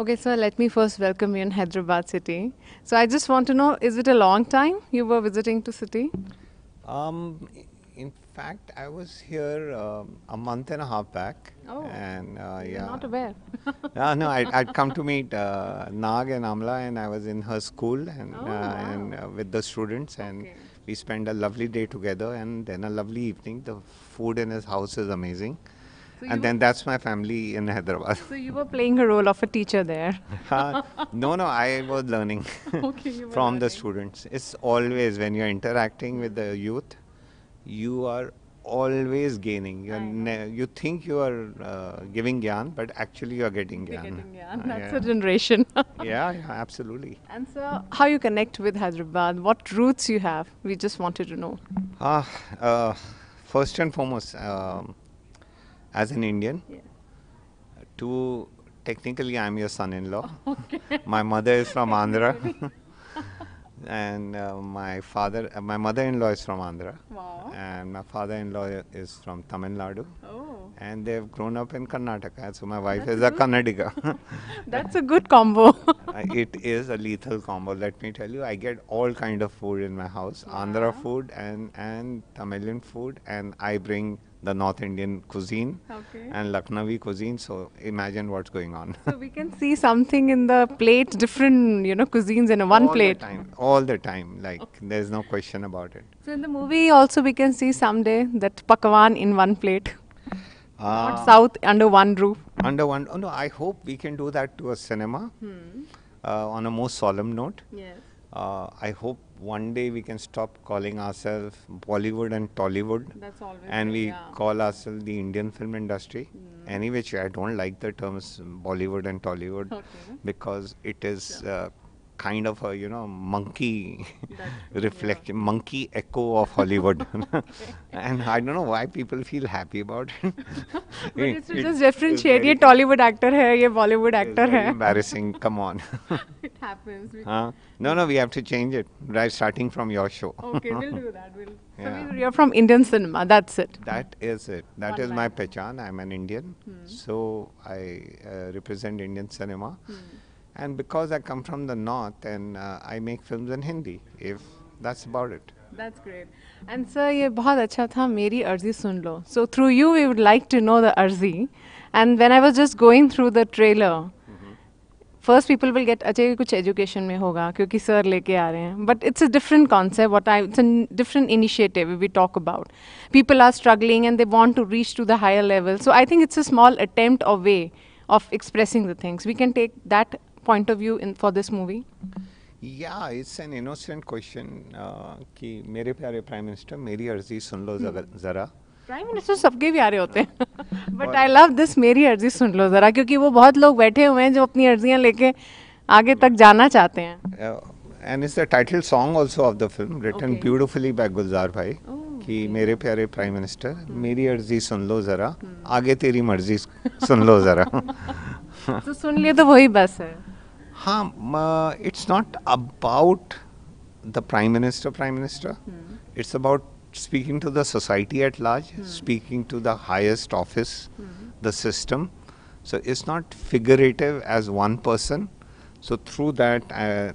Okay, so let me first welcome you in Hyderabad city. So I just want to know, is it a long time you were visiting to city? In fact, I was here a month and a half back, Oh, and you're yeah, not aware. no, I'd come to meet Nag and Amla, and I was in her school Oh, wow. with the students, and Okay. we spent a lovely day together, and then a lovely evening. The food in his house is amazing, So you and were then that's my family in Hyderabad. so you were playing a role of a teacher there. No, I was learning Okay, you were from the learning. students. It's always when you're interacting with the youth, you are always gaining. I know. You think you are giving gyan, but actually you are getting They're gyan. getting, yeah, that's a Yeah. generation. Yeah, absolutely. And so, how you connect with Hyderabad? What roots you have? We just wanted to know. Ah, uh, First and foremost, as an Indian, Yeah. two, technically I'm your son-in-law. Okay. My mother is from Andhra, Technically. and my mother-in-law is from Andhra, Wow. and my father-in-law is from Tamil Nadu, Oh, and they've grown up in Karnataka. So my wife that's is a good. Kannadiga. That's a good combo. It is a lethal combo. Let me tell you, I get all kind of food in my house: Andhra Wow. food and Tamilian food, and I bring the North Indian cuisine Okay. and Lucknowi cuisine. So imagine what's going on. So we can see something in the plate, different, cuisines in a one plate. All the time. Like Okay. there's no question about it. So in the movie also we can see someday that pakwan in one plate, not Uh, south under one roof. Under one, oh no, I hope we can do that to a cinema Hmm. on a more solemn note. Yes. I hope one day we can stop calling ourselves Bollywood and Tollywood, That's always and there, we yeah. call ourselves the Indian film industry. Any which way, I don't like the terms Bollywood and Tollywood Okay. because it is Sure. kind of a monkey That's true. Yeah. reflection, monkey echo of Hollywood, Okay. and I don't know why people feel happy about it. But it's to It just is differentiate. ये very, Tollywood actor है, ये Bollywood it is actor very है. embarrassing. Come on. It happens. No, we have to change it, right? Starting from your show. Okay, we'll do that. Yeah. You're from Indian cinema. That's it. That is it. That One is my line. pehchan. I'm an Indian. So I represent Indian cinema. And because I come from the north and I make films in Hindi, if that's about it. That's great. And sir, ये बहुत अच्छा था मेरी अर्जी सुन लो. So through you, we would like to know the अर्जी. And when I was just going through the trailer, first people will get अच्छा ये कुछ education में होगा क्योंकि sir लेके आ रहे हैं. But it's a different concept. It's a different initiative we talk about. People are struggling and they want to reach to the higher level. So I think it's a small attempt or way of expressing the things. We can take that point of view in for this movie. Yeah, it's an innocent question कि मेरे प्यारे prime minister मेरी अर्जी सुन लो जरा. Prime minister सबके प्यारे होते हैं बट आई लव दिस मेरी अर्जी सुन लो ज़रा क्योंकि वो बहुत लोग बैठे हुए हैं जो अपनी अर्जियां लेके आगे तक जाना चाहते हैं. And it's the title song also of the film, written Okay. beautifully by Gulzar भाई. Oh, कि मेरे प्यारे प्राइम मिनिस्टर मेरी अर्जी सुन लो जरा, आगे तेरी मर्जी सुन लो जरा. तो सुन लिए तो वही बस है. हाँ, it's not about the prime minister. It's about speaking to the society at large, speaking to the highest office, the system. So it's not figurative as one person. So through that,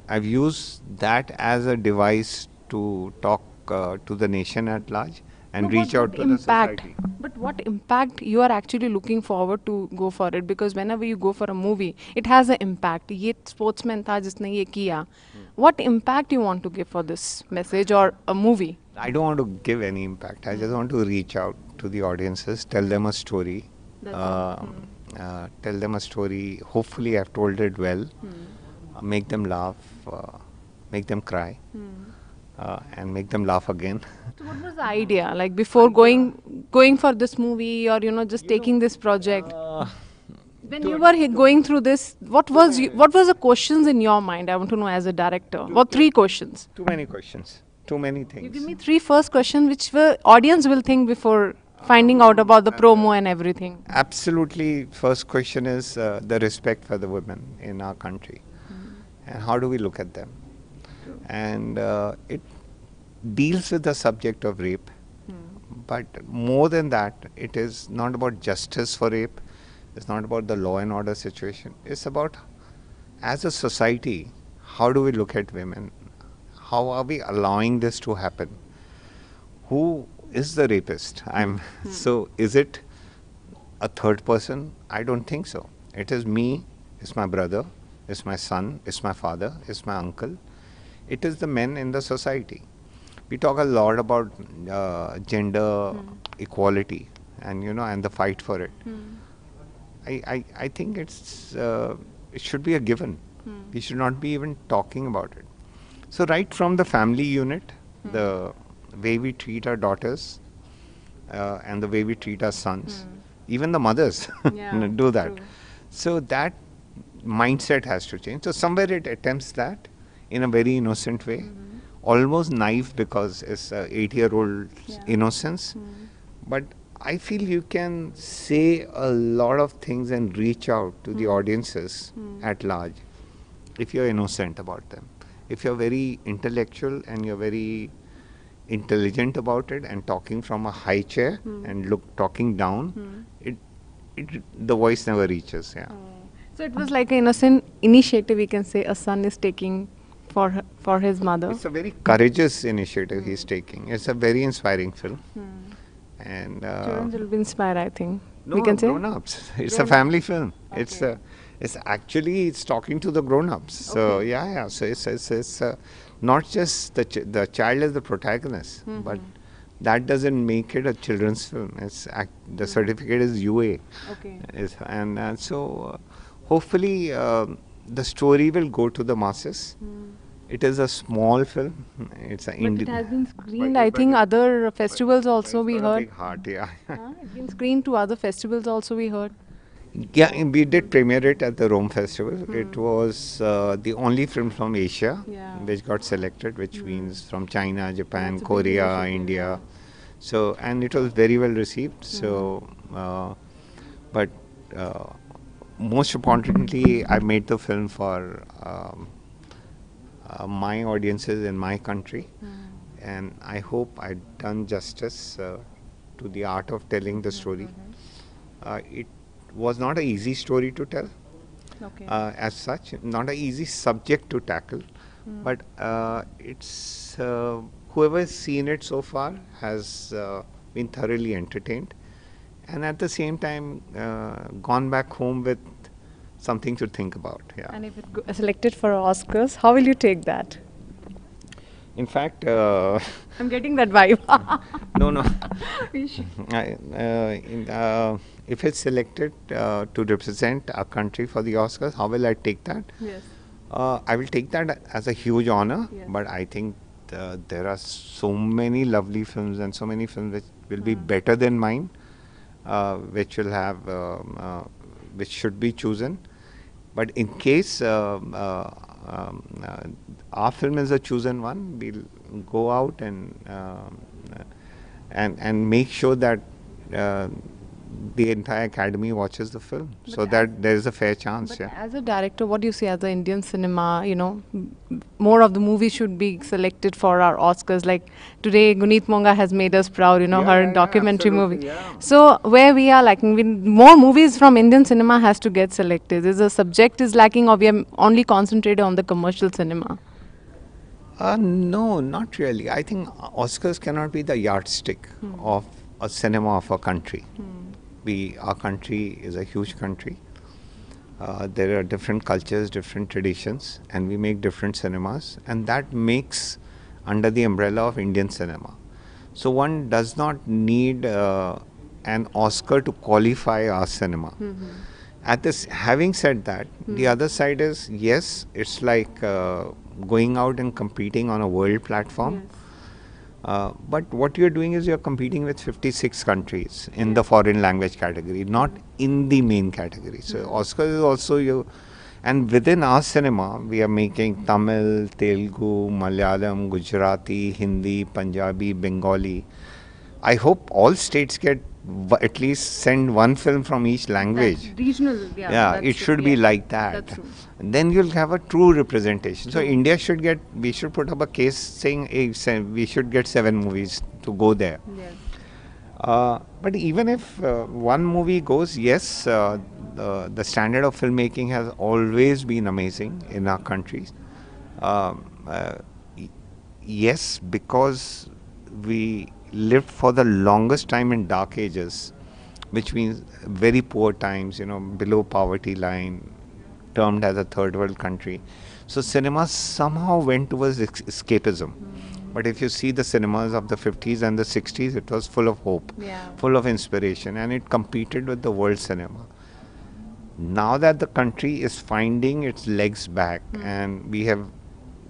I've used that as a device to talk to the nation at large and No, reach but out what to the impact? society. But what impact you are actually looking forward to go for it? Because whenever you go for a movie, it has an impact. ये sportsman था जिसने ये किया. What impact you want to give for this message or a movie? I don't want to give any impact. I just want to reach out to the audiences, tell them a story. That's all. Tell them a story. Hopefully, I've told it well. Make them laugh, make them cry, and make them laugh again. So what was the idea? Like before going for this movie or just taking this project? When you were going through this, what was the questions in your mind? I want to know as a director. What three questions? Too many questions, too many You things. give me three first questions which the audience will think before finding out about the promo and everything. Absolutely, first question is the respect for the women in our country, and how do we look at them? And it deals with the subject of rape, but more than that, it is not about justice for rape. It's not about the law and order situation. It's about as a society, how do we look at women? How are we allowing this to happen? Who is the rapist? So is it a third person? I don't think so. It is me, it's my brother, it's my son, it's my father, it's my uncle. It is the men in the society. We talk a lot about gender equality and and the fight for it. I think it should be a given. We should not be even talking about it. So right from the family unit, the way we treat our daughters and the way we treat our sons, even the mothers do that. True. So that mindset has to change. So somewhere it attempts that in a very innocent way, almost naive because it's a 8-year-old innocence. But I feel you can say a lot of things and reach out to the audiences at large if you're innocent about them. If you're very intellectual and you're very intelligent about it and talking from a high chair and talking down, the voice never reaches. Yeah. So it was like an innocent initiative, we can say, a son is taking for his mother. It's a very courageous initiative he's taking. It's a very inspiring film. And Children will be inspired, I think. no, we can say. grown-ups. It's a Grown-ups. family film. Okay. It's talking to the grown-ups. So Okay. yeah. So it's not just the child is the protagonist, but that doesn't make it a children's film. The certificate is UA. Okay. So hopefully the story will go to the masses. It is a small film. It's an But it Indian. has been screened, I think, other festivals also we It's got a heard. big heart, yeah. It's been screened to other festivals also we heard. Yeah, and we did premiere it at the Rome Festival. It was the only film from Asia Yeah. which got selected, which means from China, Japan, That's a big Korea, initiative, India. So, and it was very well received. So, but most importantly, I made the film for my audiences in my country, and I hope I've done justice to the art of telling the story. It was not an easy story to tell, Okay. as such, not an easy subject to tackle, but it's whoever has seen it so far has been thoroughly entertained, and at the same time gone back home with something to think about. Yeah. And if it selected for Oscars, how will you take that? In fact, I'm getting that vibe. no. If it's selected to represent our country for the Oscars, how will I take that? Yes. I will take that as a huge honor, Yes. but I think there are so many lovely films and so many films which will be better than mine, which will have, which should be chosen. But in case our film is a chosen one, we'll go out and make sure that the entire academy watches the film, so that there is a fair chance. But Yeah. as a director, what do you say as the Indian cinema, more of the movies should be selected for our Oscars. Like today, Guneet Monga has made us proud, her documentary movie. So where we are lacking, more movies from Indian cinema has to get selected. Is the subject is lacking, or we are only concentrated on the commercial cinema? No, not really. I think Oscars cannot be the yardstick of a cinema of a country. Our country is a huge country. There are different cultures, different traditions, and we make different cinemas, and that makes under the umbrella of Indian cinema. So one does not need an Oscar to qualify our cinema. Having said that, the other side is, yes, it's like going out and competing on a world platform. But what you're doing is you're competing with 56 countries in the foreign language category, not in the main category. So Oscar is also and within our cinema, we are making Tamil, Telugu, Malayalam, Gujarati, Hindi, Punjabi, Bengali. I hope all states get at least send one film from each language. That's regional, Yeah, it should be like that. That's true. And then you'll have a true representation. So India we should put up a case saying we should get 7 movies to go there. Yes. But even if one movie goes, yes, the standard of filmmaking has always been amazing in our countries. Um, uh, y- yes, because we lived for the longest time in dark ages, which means very poor times, below poverty line, termed as a third world country. So cinema somehow went towards escapism. But if you see the cinemas of the 50s and the 60s, it was full of hope, Yeah. full of inspiration, and it competed with the world cinema. Now that the country is finding its legs back, and we have,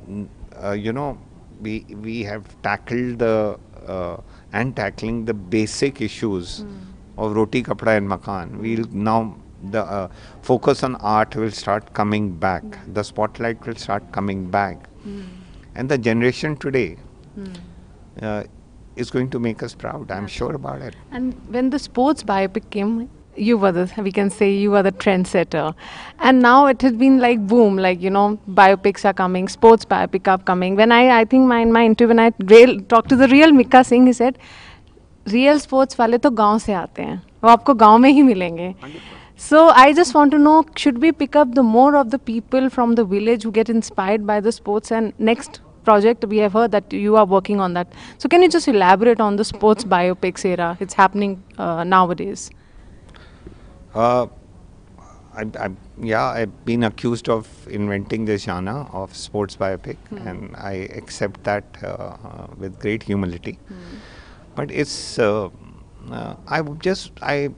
mm, we have tackled and tackling the basic issues of roti, kapda, and makan. We'll now the focus on art will start coming back. The spotlight will start coming back, and the generation today uh, is going to make us proud. I'm sure about it. And when the sports biopic came, we can say you were the trendsetter. And now it has been like boom, like, biopics are coming, sports biopic are coming. When I think in my interview, when I talked to the real Mika Singh, he said, real sports वाले तो गांव से आते हैं, वो आपको गांव में ही मिलेंगे. So I just want to know, should we pick up the more of the people from the village who get inspired by the sports? And next project we have heard that you are working on that. So can you just elaborate on the sports biopics era? It's happening nowadays. Uh, I've been accused of inventing this genre of sports biopic, and I accept that with great humility. But I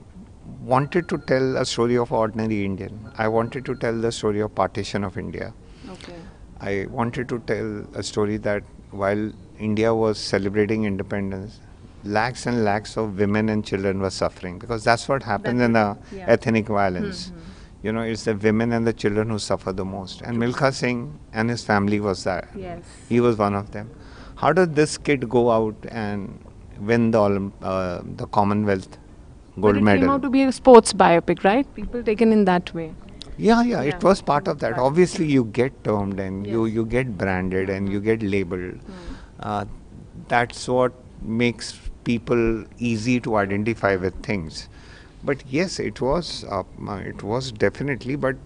wanted to tell a story of ordinary Indian. I wanted to tell the story of partition of India. Okay. I wanted to tell a story that while India was celebrating independence, lakhs and lakhs of women and children were suffering, because that's what happens in the ethnic violence. It's the women and the children who suffer the most. And Milkha Singh and his family was that. Yes. He was one of them. How did this kid go out and win the Commonwealth gold But it medal? came out to be a sports biopic, right? People taken in that way. Yeah, Yeah. it was part of that. Right. Obviously, you get termed and Yes. you get branded and you get labeled. That's what makes people easy to identify with things. But yes, it was definitely. But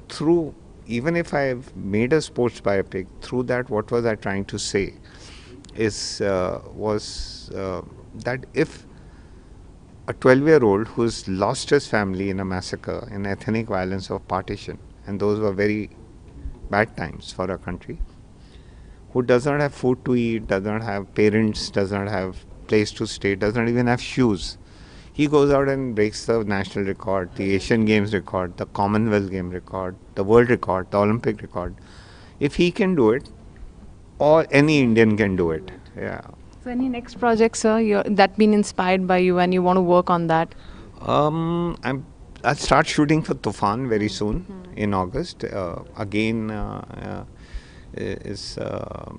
through, even if I've made a sports biopic, through that, what was I trying to say? Was that if a 12-year-old who's lost his family in a massacre, in ethnic violence of partition, and those were very bad times for our country, who does not have food to eat, does not have parents, does not have place to stay, does not even have shoes, he goes out and breaks the national record, the Asian Games record, the Commonwealth Game record, the world record, the Olympic record. If he can do it, or any Indian can do it. Yeah. So any next project, sir, that been inspired by you and you want to work on that? I'll start shooting for Tufan very soon in August. Again, is a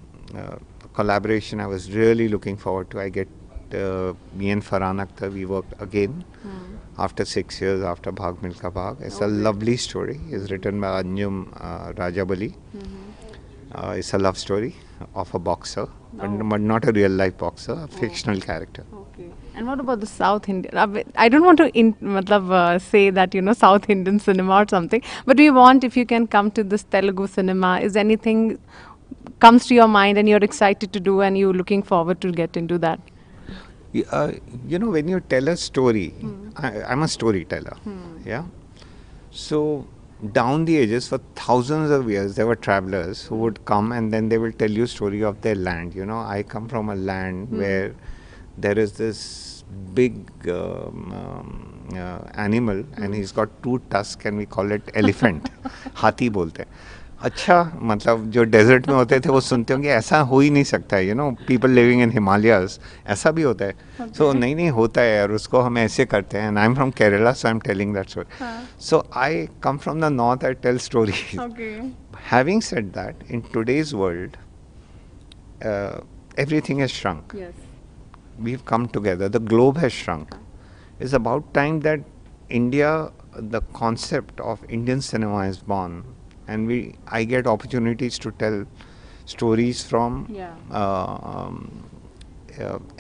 collaboration I was really looking forward to. I get me and Farhan Akhtar, we worked again after 6 years after Bhag Milka Bhag. It's a lovely story. It's written by Anjum Rajabali. It's a love story of a boxer, but not a real life boxer, a fictional character. Okay. And what about the South Indian? I don't want to say that, South Indian cinema or something, but we want, if you can come to this Telugu cinema, is anything comes to your mind and you're excited to do and you're looking forward to get into that? When you tell a story, I'm a storyteller. Yeah. So down the ages, for thousands of years, there were travelers who would come and then they will tell you story of their land. I come from a land where there is this big animal and he's got 2 tusks and we call it elephant. हाथी बोलते हैं. अच्छा, मतलब जो desert में होते थे वो सुनते होंगे ऐसा हो ही नहीं सकता है, पीपल लिविंग इन हिमालयाज, ऐसा भी होता है. सो नहीं होता है यार, उसको हम ऐसे करते हैं. And I am from Kerala, so I am telling that story. So I come from the north, I tell stories. Having said that, in today's world, everything has shrunk. Yes. We've come together. The globe has shrunk. It's about time that India, the concept of Indian cinema is born. And I get opportunities to tell stories from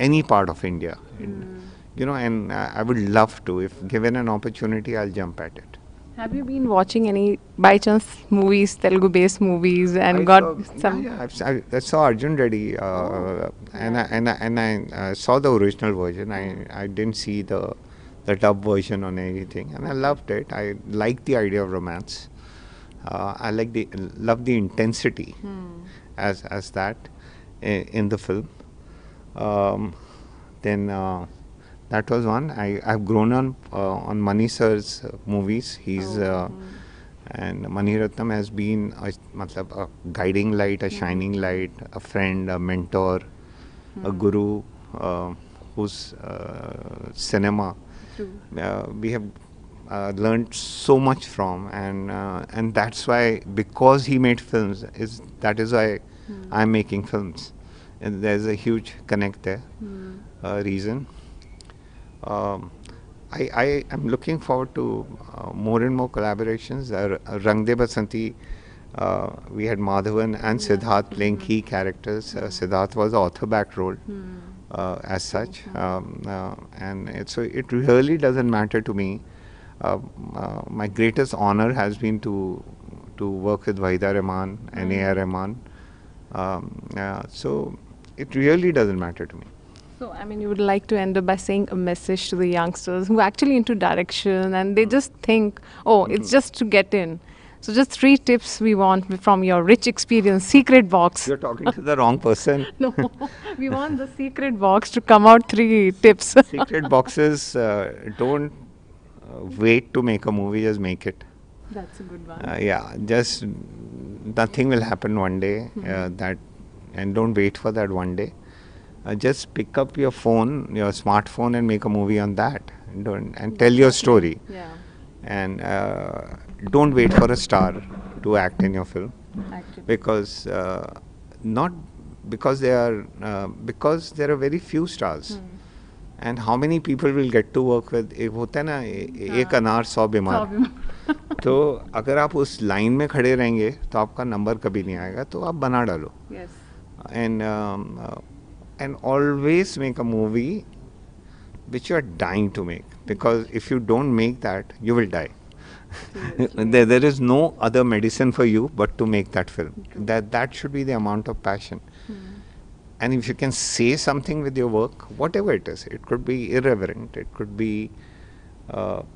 any part of India. And I would love to. If given an opportunity, I'll jump at it. Have you been watching any by chance movies, Telugu based movies, and I got saw, some? I saw Arjun Reddy, and I saw the original version. I didn't see the dub version on anything, and I loved it. I like the idea of romance. I love the intensity as that in the film. Um, then that was one. I've grown on Mani sir's movies. He's and Mani Ratnam has been matlab, a guiding light, a shining light, a friend, a mentor, a guru, whose cinema we have learned so much from, and that's why, because he made films, that is why I'm making films, and there's a huge connect there. Reason. I am looking forward to more and more collaborations. Rang De Basanti, we had Madhavan and Siddharth playing key characters. Siddharth was the author-backed role as such, and so it really doesn't matter to me. My greatest honor has been to work with Wahida Rahman and A.R. Rahman. So it really doesn't matter to me. So, I mean, you would like to end up by saying a message to the youngsters who are actually into direction and they just think, oh, it's just to get in. So, just 3 tips we want from your rich experience, secret box. You're talking to the wrong person. No, we want the secret box to come out 3 tips. Secret boxes, don't wait to make a movie, just make it. That's a good one. Yeah, just nothing will happen one day, and don't wait for that one day. Just pick up your phone, your smartphone, and make a movie on that, and tell your story. Yeah. And don't wait for a star to act in your film, Actually. because not because there are very few stars. And how many people will get to work with? एक होता है ना, एक अनार 100 बीमार. तो अगर आप उस लाइन में खड़े रहेंगे तो आपका नंबर कभी नहीं आएगा, तो आप बना डालो. Yes. And always make a movie which you are dying to make, because if you don't make that, you will die. There is no other medicine for you but to make that film. That should be the amount of passion. And if you can say something with your work, whatever it is, it could be irreverent, it could be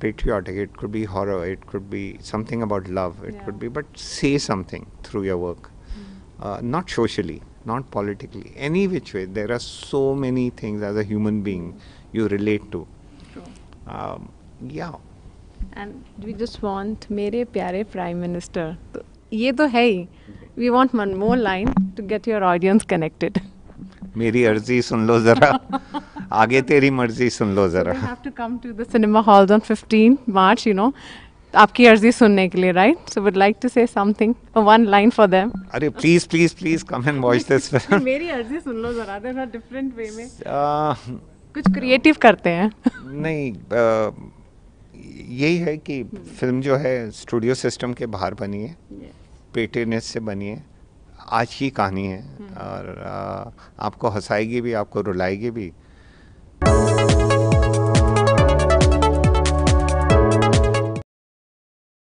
patriotic, it could be horror, it could be something about love, it could be, but say something through your work. Not socially, not politically, any which way. There are so many things as a human being you relate to. True. Yeah. And we just want मेरे प्यारे Prime Minister. तो ये तो है ही. We want one more line to get your audience connected. मेरी अर्जी सुन लो जरा, आगे तेरी मर्जी सुन लो So जरा. they have to come to the cinema halls on 15 March, you know, आपकी अर्जी सुनने के लिए, right? So would like to say something, one line for them. अरे please come and watch this film. मेरी अर्जी सुन लो जरा, they're a different way में. uh, कुछ क्रिएटिव करते हैं. नहीं, यही है कि फिल्म जो है स्टूडियो सिस्टम के बाहर बनी है, पेटेनेस से बनी है, आज की कहानी है, और आपको हंसाएगी भी, आपको रुलाएगी भी,